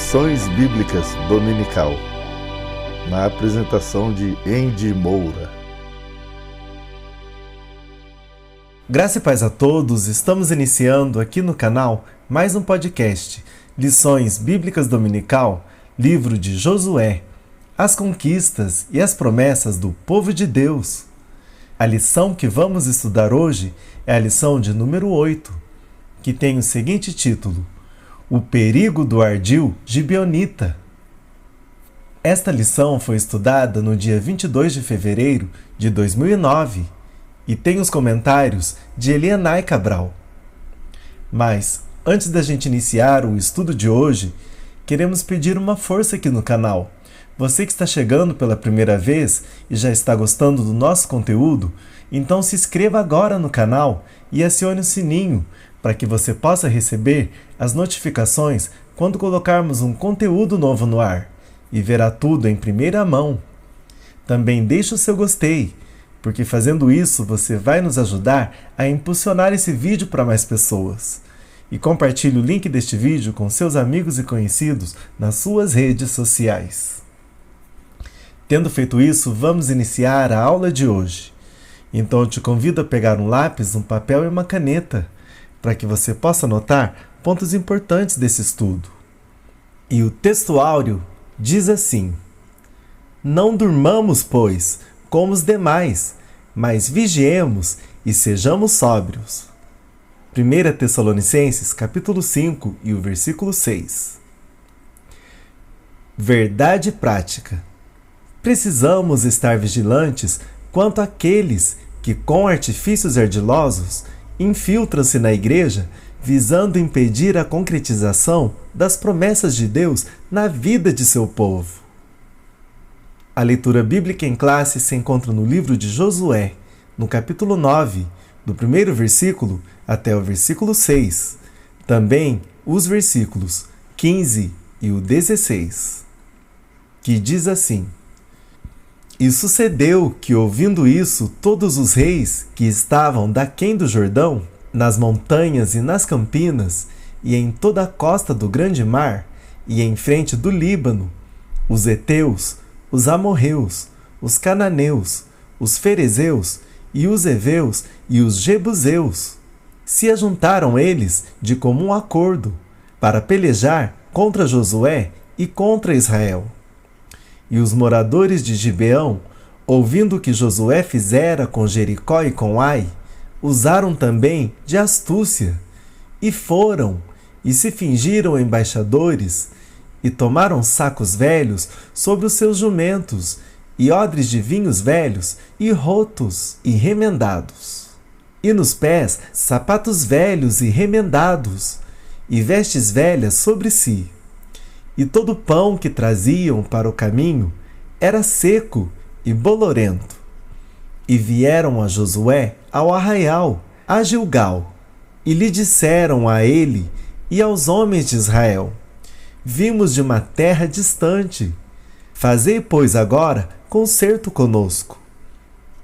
Lições Bíblicas Dominical, na apresentação de Andy Moura. Graça e paz a todos, estamos iniciando aqui no canal mais um podcast, Lições Bíblicas Dominical, livro de Josué, as conquistas e as promessas do povo de Deus. A lição que vamos estudar hoje é a lição de número 8, que tem o seguinte título: O perigo do ardil gibeonita. Esta lição foi estudada no dia 22 de fevereiro de 2009 e tem os comentários de Elianai Cabral. Mas, antes da gente iniciar o estudo de hoje, queremos pedir uma força aqui no canal. Você que está chegando pela primeira vez e já está gostando do nosso conteúdo, então se inscreva agora no canal e acione o sininho para que você possa receber as notificações quando colocarmos um conteúdo novo no ar e verá tudo em primeira mão. Também deixe o seu gostei, porque fazendo isso você vai nos ajudar a impulsionar esse vídeo para mais pessoas. E compartilhe o link deste vídeo com seus amigos e conhecidos nas suas redes sociais. Tendo feito isso, vamos iniciar a aula de hoje. Então eu te convido a pegar um lápis, um papel e uma caneta, para que você possa anotar pontos importantes desse estudo. E o texto áureo diz assim: Não durmamos, pois, como os demais, mas vigiemos e sejamos sóbrios. 1 Tessalonicenses, capítulo 5 e o versículo 6. Verdade prática. Precisamos estar vigilantes quanto àqueles que, com artifícios ardilosos, infiltram-se na igreja, visando impedir a concretização das promessas de Deus na vida de seu povo. A leitura bíblica em classe se encontra no livro de Josué, no capítulo 9, do primeiro versículo até o versículo 6, também os versículos 15 e o 16, que diz assim: E sucedeu que, ouvindo isso, todos os reis que estavam daquém do Jordão, nas montanhas e nas campinas, e em toda a costa do grande mar, e em frente do Líbano, os heteus, os amorreus, os cananeus, os ferezeus, e os heveus e os jebuseus, se ajuntaram eles de comum acordo, para pelejar contra Josué e contra Israel. E os moradores de Gibeão, ouvindo o que Josué fizera com Jericó e com Ai, usaram também de astúcia, e foram, e se fingiram embaixadores, e tomaram sacos velhos sobre os seus jumentos, e odres de vinhos velhos, e rotos e remendados. E nos pés sapatos velhos e remendados, e vestes velhas sobre si. E todo o pão que traziam para o caminho era seco e bolorento. E vieram a Josué ao arraial, a Gilgal, e lhe disseram a ele e aos homens de Israel: Vimos de uma terra distante. Fazei, pois, agora concerto conosco.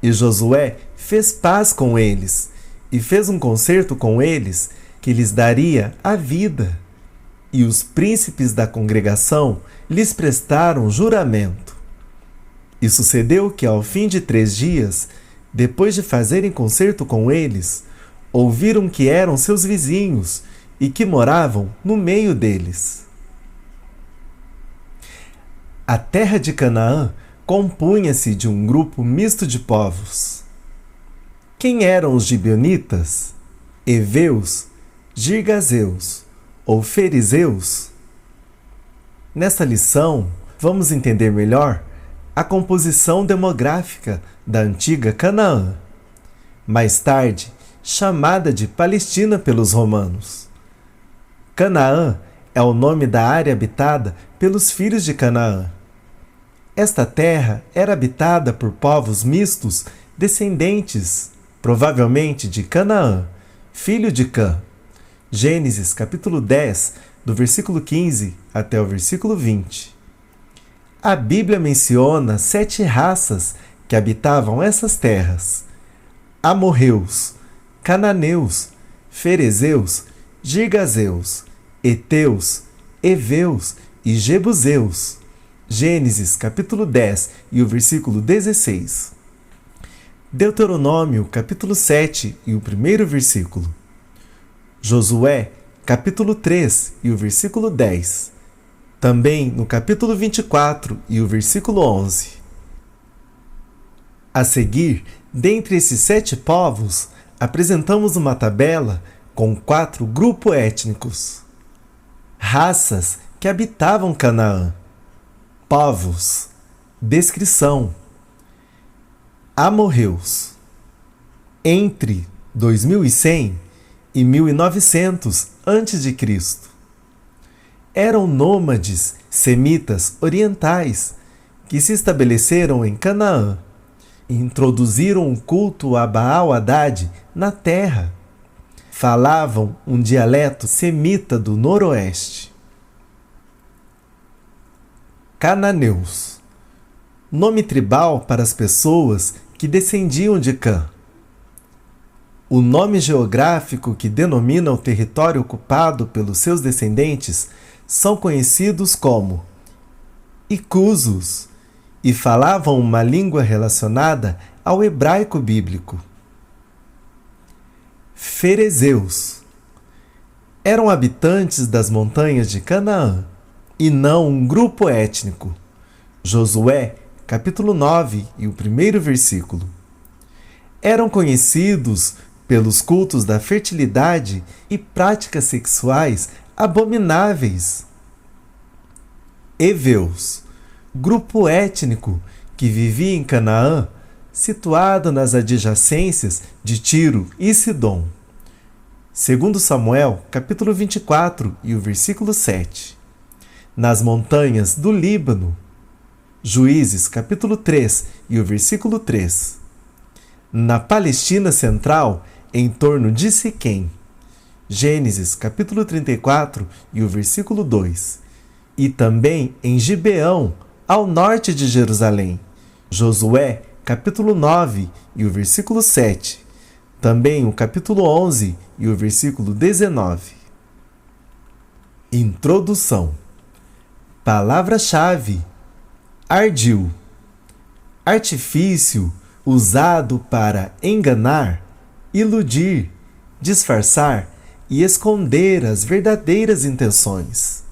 E Josué fez paz com eles, e fez um concerto com eles que lhes daria a vida. E os príncipes da congregação lhes prestaram juramento. E sucedeu que, ao fim de 3 dias, depois de fazerem concerto com eles, ouviram que eram seus vizinhos e que moravam no meio deles. A terra de Canaã compunha-se de um grupo misto de povos. Quem eram os gibeonitas, heveus, girgazeus ou fariseus? Nesta lição, vamos entender melhor a composição demográfica da antiga Canaã, mais tarde chamada de Palestina pelos romanos. Canaã é o nome da área habitada pelos filhos de Canaã. Esta terra era habitada por povos mistos descendentes, provavelmente de Canaã, filho de Cã. Gênesis capítulo 10, do versículo 15 até o versículo 20. A Bíblia menciona 7 raças que habitavam essas terras: amorreus, cananeus, ferezeus, girgazeus, heteus, heveus e Jebuseus. Gênesis capítulo 10 e o versículo 16. Deuteronômio capítulo 7 e o primeiro versículo. Josué capítulo 3 e o versículo 10. Também no capítulo 24 e o versículo 11. A seguir, dentre esses 7 povos, apresentamos uma tabela com 4 grupos étnicos. Raças que habitavam Canaã. Povos. Descrição. Amorreus. Entre 2100 e 1900 a.C. Eram nômades semitas orientais que se estabeleceram em Canaã e introduziram o culto a Baal-Hadad na terra. Falavam um dialeto semita do noroeste. Cananeus. Nome tribal para as pessoas que descendiam de Cã. O nome geográfico que denomina o território ocupado pelos seus descendentes são conhecidos como Icusos e falavam uma língua relacionada ao hebraico bíblico. Ferezeus. Eram habitantes das montanhas de Canaã e não um grupo étnico. Josué, capítulo 9 e o primeiro versículo. Eram conhecidos pelos cultos da fertilidade e práticas sexuais abomináveis. Eveus, grupo étnico que vivia em Canaã, situado nas adjacências de Tiro e Sidom. Segundo Samuel, capítulo 24 e o versículo 7. Nas montanhas do Líbano. Juízes, capítulo 3 e o versículo 3. Na Palestina Central, em torno de Siquém. Gênesis, capítulo 34 e o versículo 2. E também em Gibeão, ao norte de Jerusalém. Josué, capítulo 9 e o versículo 7. Também o capítulo 11 e o versículo 19. Introdução. Palavra-chave: ardil. Artifício usado para enganar, iludir, disfarçar e esconder as verdadeiras intenções.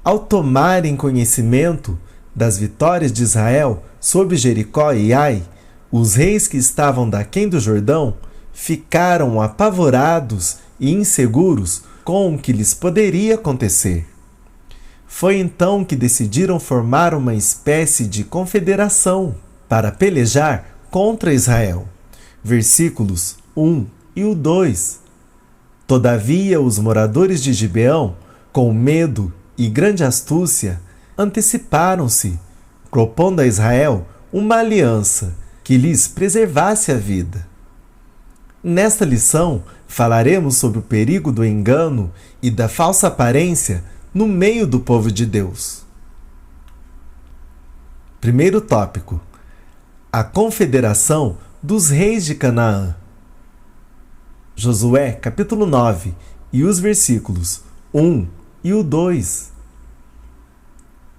Ao tomarem conhecimento das vitórias de Israel sobre Jericó e Ai, os reis que estavam daquém do Jordão ficaram apavorados e inseguros com o que lhes poderia acontecer. Foi então que decidiram formar uma espécie de confederação para pelejar contra Israel. Versículos 1 e o 2. Todavia os moradores de Gibeão, com medo e grande astúcia, anteciparam-se, propondo a Israel uma aliança que lhes preservasse a vida. Nesta lição, falaremos sobre o perigo do engano e da falsa aparência no meio do povo de Deus. Primeiro tópico: a confederação dos reis de Canaã. Josué, capítulo 9, e os versículos 1 e o 2.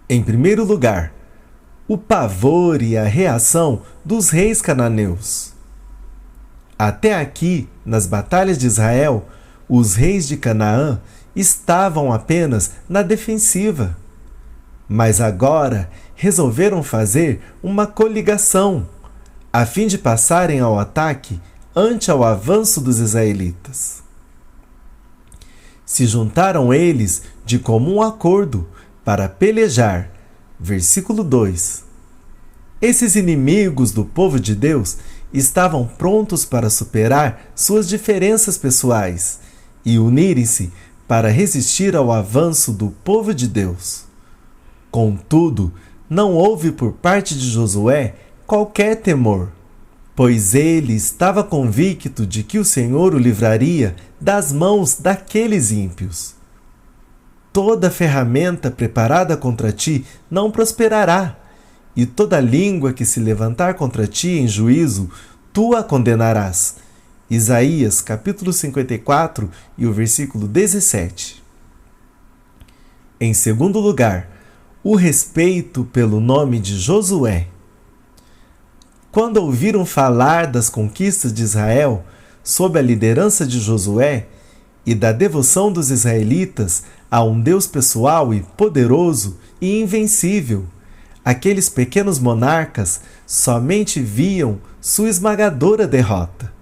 Em primeiro lugar, o pavor e a reação dos reis cananeus. Até aqui, nas batalhas de Israel, os reis de Canaã estavam apenas na defensiva. Mas agora resolveram fazer uma coligação, a fim de passarem ao ataque ante ao avanço dos israelitas. Se juntaram eles de comum acordo para pelejar. Versículo 2. Esses inimigos do povo de Deus estavam prontos para superar suas diferenças pessoais e unirem-se para resistir ao avanço do povo de Deus. Contudo, não houve por parte de Josué qualquer temor, pois ele estava convicto de que o Senhor o livraria das mãos daqueles ímpios. Toda ferramenta preparada contra ti não prosperará, e toda língua que se levantar contra ti em juízo, tu a condenarás. Isaías, capítulo 54 e o versículo 17. Em segundo lugar, o respeito pelo nome de Josué. Quando ouviram falar das conquistas de Israel sob a liderança de Josué e da devoção dos israelitas a um Deus pessoal e poderoso e invencível, aqueles pequenos monarcas somente viam sua esmagadora derrota.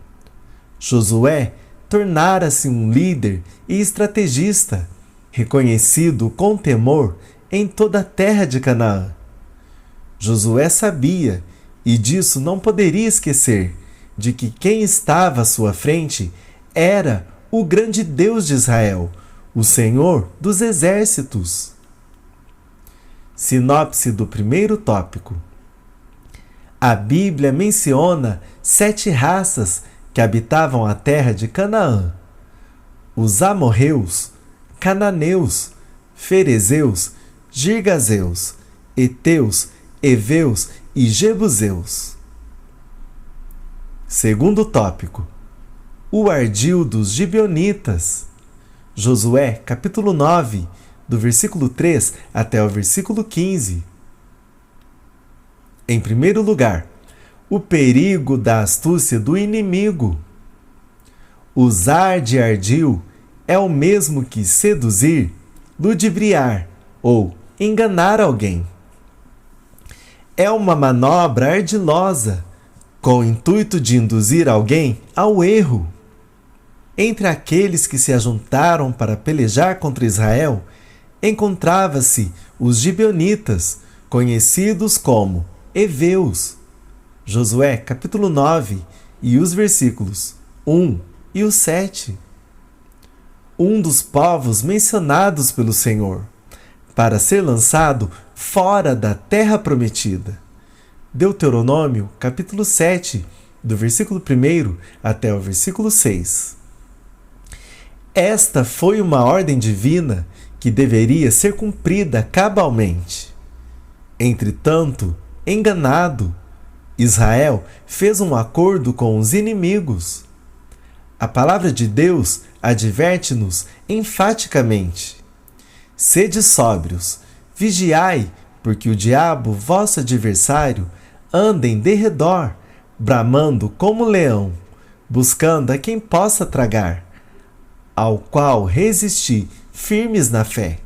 Josué tornara-se um líder e estrategista, reconhecido com temor em toda a terra de Canaã. Josué sabia, e disso não poderia esquecer, de que quem estava à sua frente era o grande Deus de Israel, o Senhor dos exércitos. Sinopse do primeiro tópico. A Bíblia menciona 7 raças que habitavam a terra de Canaã: os amorreus, cananeus, ferezeus, girgazeus, heteus, heveus e jebuseus. Segundo tópico. O ardil dos gibeonitas. Josué, capítulo 9, do versículo 3 até o versículo 15. Em primeiro lugar, o perigo da astúcia do inimigo. Usar de ardil é o mesmo que seduzir, ludibriar ou enganar alguém. É uma manobra ardilosa, com o intuito de induzir alguém ao erro. Entre aqueles que se ajuntaram para pelejar contra Israel, encontrava-se os gibeonitas, conhecidos como heveus. Josué, capítulo 9, e os versículos 1 e o 7. Um dos povos mencionados pelo Senhor, para ser lançado fora da terra prometida. Deuteronômio, capítulo 7, do versículo 1 até o versículo 6. Esta foi uma ordem divina que deveria ser cumprida cabalmente. Entretanto, enganado, Israel fez um acordo com os inimigos. A palavra de Deus adverte-nos enfaticamente: sede sóbrios, vigiai, porque o diabo, vosso adversário, anda em derredor, bramando como leão, buscando a quem possa tragar, ao qual resisti firmes na fé.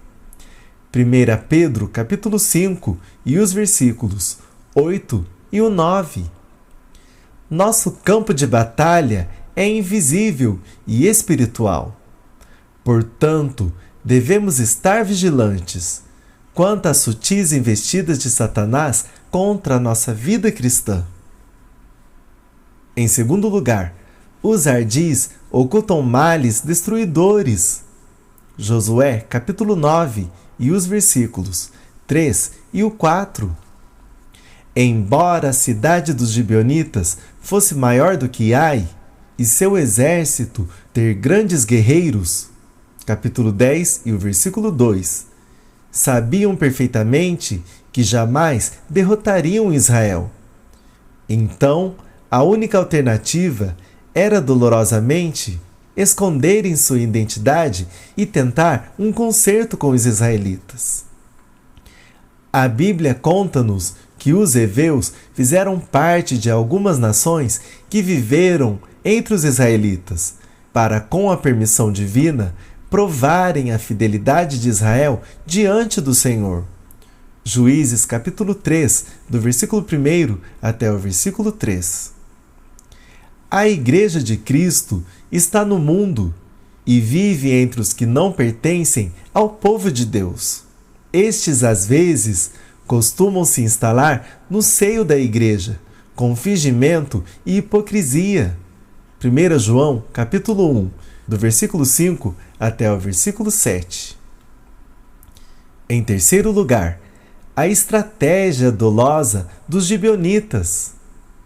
1 Pedro, capítulo 5, e os versículos 8 e o 9. Nosso campo de batalha é invisível e espiritual. Portanto, devemos estar vigilantes quanto às sutis investidas de Satanás contra a nossa vida cristã. Em segundo lugar, os ardis ocultam males destruidores. Josué, capítulo 9, e os versículos 3 e o 4. Embora a cidade dos gibeonitas fosse maior do que Ai, e seu exército ter grandes guerreiros, capítulo 10 e o versículo 2, sabiam perfeitamente que jamais derrotariam Israel. Então, a única alternativa era dolorosamente esconderem sua identidade e tentar um concerto com os israelitas. A Bíblia conta-nos que os heveus fizeram parte de algumas nações que viveram entre os israelitas, para, com a permissão divina, provarem a fidelidade de Israel diante do Senhor. Juízes capítulo 3, do versículo 1 até o versículo 3. A Igreja de Cristo está no mundo e vive entre os que não pertencem ao povo de Deus. Estes, às vezes, costumam se instalar no seio da Igreja, com fingimento e hipocrisia. 1 João capítulo 1, do versículo 5 até o versículo 7. Em terceiro lugar, a estratégia dolosa dos gibeonitas.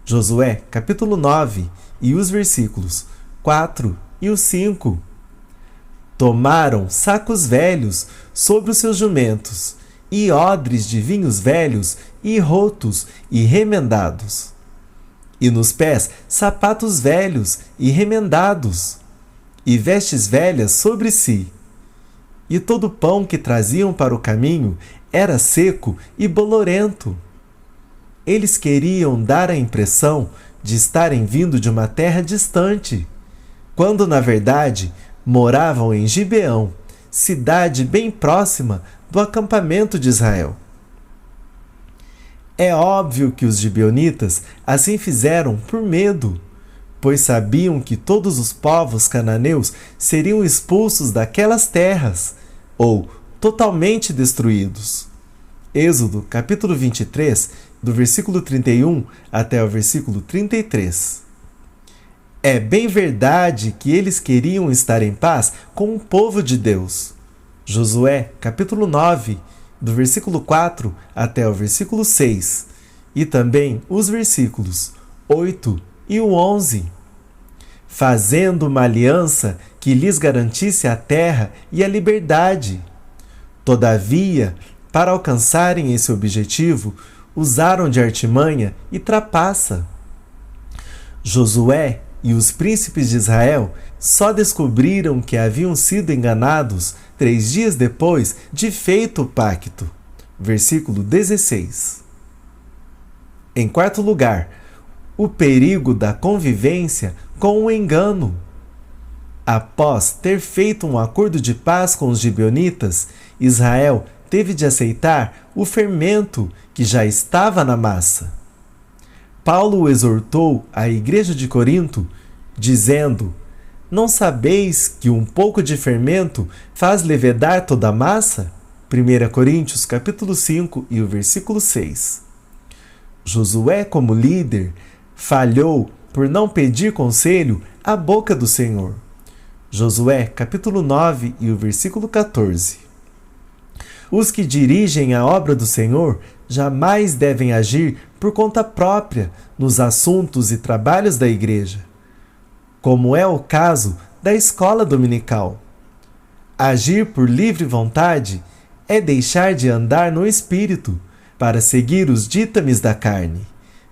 Josué, capítulo 9, e os versículos 4 e o 5. Tomaram sacos velhos sobre os seus jumentos, e odres de vinhos velhos e rotos e remendados, e nos pés sapatos velhos e remendados, e vestes velhas sobre si, e todo o pão que traziam para o caminho era seco e bolorento. Eles queriam dar a impressão de estarem vindo de uma terra distante, quando na verdade moravam em Gibeão, cidade bem próxima do acampamento de Israel. É óbvio que os gibeonitas assim fizeram por medo, pois sabiam que todos os povos cananeus seriam expulsos daquelas terras, ou totalmente destruídos. Êxodo, capítulo 23, do versículo 31 até o versículo 33. É bem verdade que eles queriam estar em paz com o povo de Deus. Josué, capítulo 9, do versículo 4 até o versículo 6, e também os versículos 8 e o 11. Fazendo uma aliança que lhes garantisse a terra e a liberdade. Todavia, para alcançarem esse objetivo, usaram de artimanha e trapaça. Josué e os príncipes de Israel só descobriram que haviam sido enganados 3 dias depois de feito o pacto. Versículo 16. Em quarto lugar, o perigo da convivência com o engano. Após ter feito um acordo de paz com os gibeonitas, Israel teve de aceitar o fermento que já estava na massa. Paulo exortou a igreja de Corinto, dizendo: não sabeis que um pouco de fermento faz levedar toda a massa? 1 Coríntios capítulo 5 e o versículo 6. Josué, como líder, falhou por não pedir conselho à boca do Senhor. Josué capítulo 9 e o versículo 14. Os que dirigem a obra do Senhor jamais devem agir por conta própria nos assuntos e trabalhos da igreja, como é o caso da escola dominical. Agir por livre vontade é deixar de andar no Espírito para seguir os ditames da carne.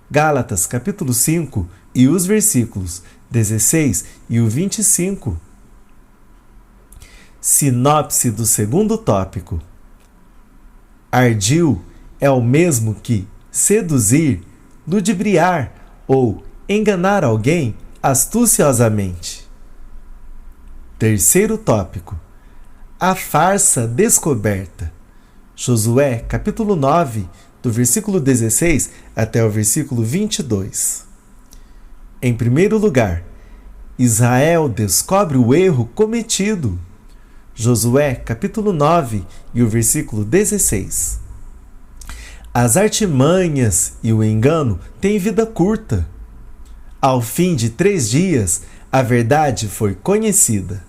Gálatas capítulo 5 e os versículos 16 e o 25. Sinopse do segundo tópico. Ardil é o mesmo que seduzir, ludibriar ou enganar alguém astuciosamente. Terceiro tópico. A farsa descoberta. Josué, capítulo 9, do versículo 16 até o versículo 22. Em primeiro lugar, Israel descobre o erro cometido. Josué, capítulo 9, e o versículo 16. As artimanhas e o engano têm vida curta. Ao fim de 3 dias, a verdade foi conhecida.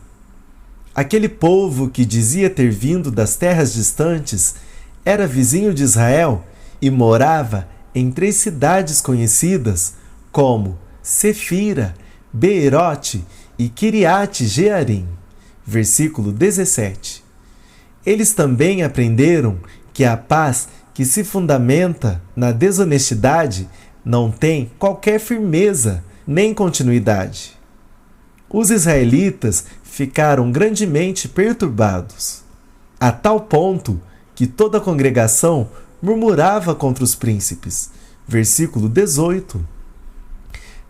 Aquele povo que dizia ter vindo das terras distantes era vizinho de Israel e morava em 3 cidades conhecidas como Sefira, Beerote e Kiriate Jearim. Versículo 17. Eles também aprenderam que a paz que se fundamenta na desonestidade não tem qualquer firmeza nem continuidade. Os israelitas ficaram grandemente perturbados, a tal ponto que toda a congregação murmurava contra os príncipes. Versículo 18.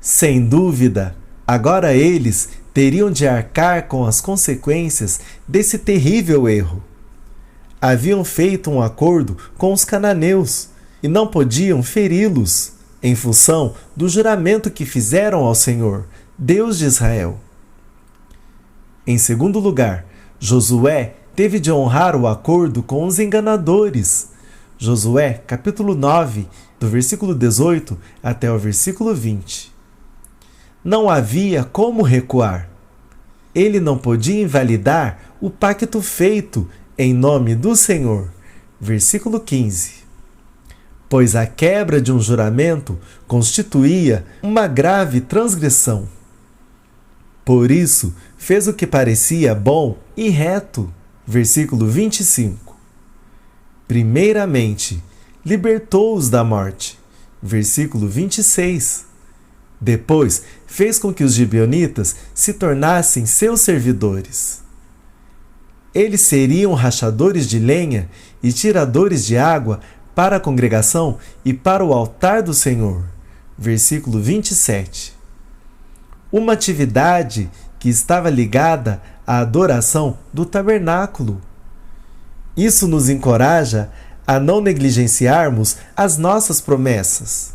Sem dúvida, agora eles teriam de arcar com as consequências desse terrível erro. Haviam feito um acordo com os cananeus e não podiam feri-los, em função do juramento que fizeram ao Senhor, Deus de Israel. Em segundo lugar, Josué teve de honrar o acordo com os enganadores. Josué, capítulo 9, do versículo 18 até o versículo 20. Não havia como recuar. Ele não podia invalidar o pacto feito em nome do Senhor. Versículo 15. Pois a quebra de um juramento constituía uma grave transgressão. Por isso, fez o que parecia bom e reto. Versículo 25. Primeiramente, libertou-os da morte. Versículo 26. Depois, fez com que os gibeonitas se tornassem seus servidores. Eles seriam rachadores de lenha e tiradores de água para a congregação e para o altar do Senhor. Versículo 27. Uma atividade que estava ligada à adoração do tabernáculo. Isso nos encoraja a não negligenciarmos as nossas promessas.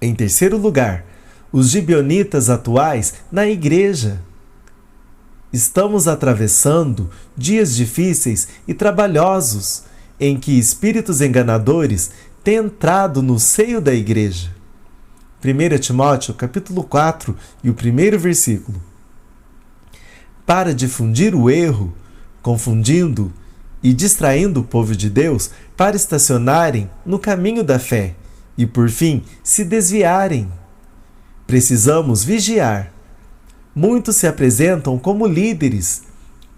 Em terceiro lugar, os gibeonitas atuais na igreja. Estamos atravessando dias difíceis e trabalhosos em que espíritos enganadores têm entrado no seio da igreja. 1 Timóteo, capítulo 4 e o 1º versículo. Para difundir o erro, confundindo e distraindo o povo de Deus para estacionarem no caminho da fé e, por fim, se desviarem. Precisamos vigiar. Muitos se apresentam como líderes,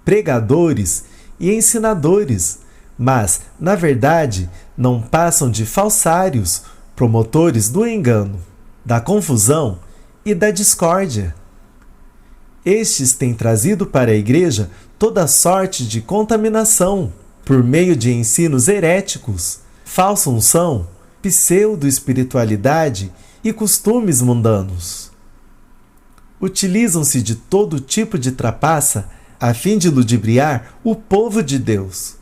pregadores e ensinadores, mas, na verdade, não passam de falsários, promotores do engano, da confusão e da discórdia. Estes têm trazido para a igreja toda sorte de contaminação por meio de ensinos heréticos, falsa unção, pseudo-espiritualidade e costumes mundanos. Utilizam-se de todo tipo de trapaça a fim de ludibriar o povo de Deus.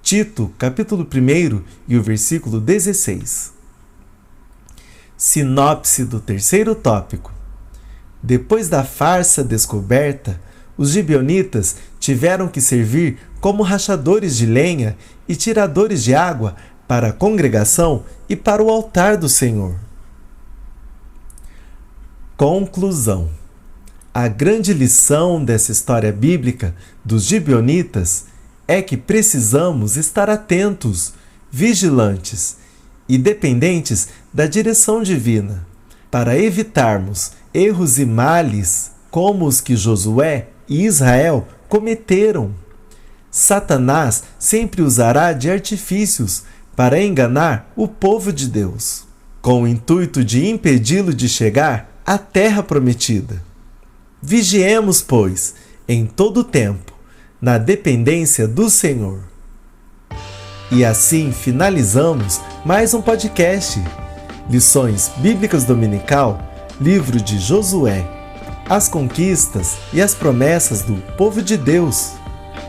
Tito, capítulo 1 e o versículo 16. Sinopse do terceiro tópico. Depois da farsa descoberta, os gibeonitas tiveram que servir como rachadores de lenha e tiradores de água para a congregação e para o altar do Senhor. Conclusão. A grande lição dessa história bíblica dos gibeonitas é que precisamos estar atentos, vigilantes e dependentes da direção divina, para evitarmos erros e males como os que Josué e Israel cometeram. Satanás sempre usará de artifícios para enganar o povo de Deus, com o intuito de impedi-lo de chegar à terra prometida. Vigiemos, pois, em todo o tempo, na dependência do Senhor. E assim finalizamos mais um podcast. Lições Bíblicas Dominical, livro de Josué. As conquistas e as promessas do povo de Deus.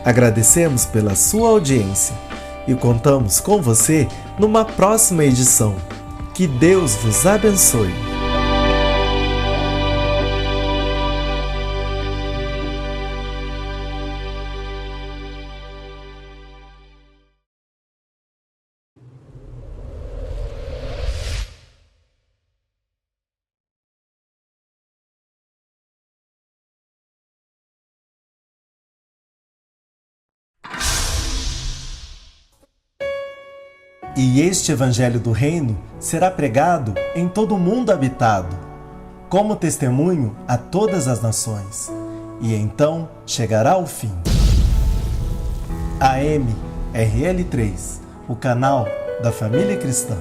Agradecemos pela sua audiência e contamos com você numa próxima edição. Que Deus vos abençoe. E este Evangelho do Reino será pregado em todo o mundo habitado, como testemunho a todas as nações, e então chegará ao fim. AMRL3, o canal da família cristã.